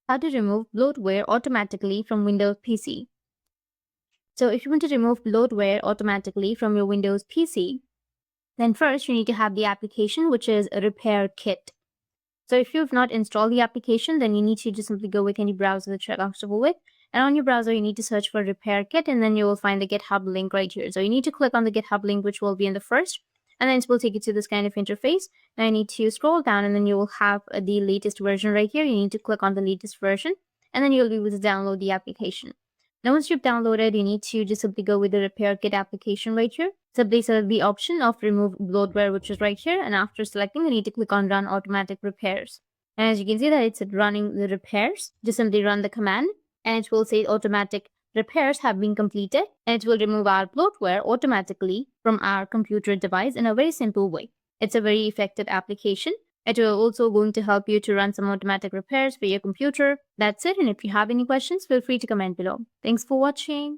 How to remove bloatware automatically from Windows PC. So if you want to remove bloatware automatically from your Windows PC, then first you need to have the application, which is a repair kit. So if you've not installed the application, then you need to just simply go with any browser that you're comfortable with. And on your browser, you need to search for repair kit, and then you will find the GitHub link right here. So you need to click on the GitHub link, which will be in the first, and then it will take you to this kind of interface. Now you need to scroll down, and then you will have the latest version right here. You need to click on the latest version, and then you'll be able to download the application. Now once you've downloaded, you need to just simply go with the repair kit application right here. Simply select the option of remove bloatware, which is right here, and after selecting, you need to click on run automatic repairs. And as you can see that it's running the repairs, just simply run the command and it will say automatic repairs have been completed, and it will remove our bloatware automatically from our computer device in a very simple way. It's a very effective application. It will also going to help you to run some automatic repairs for your computer. That's it. And if you have any questions, feel free to comment below. Thanks for watching.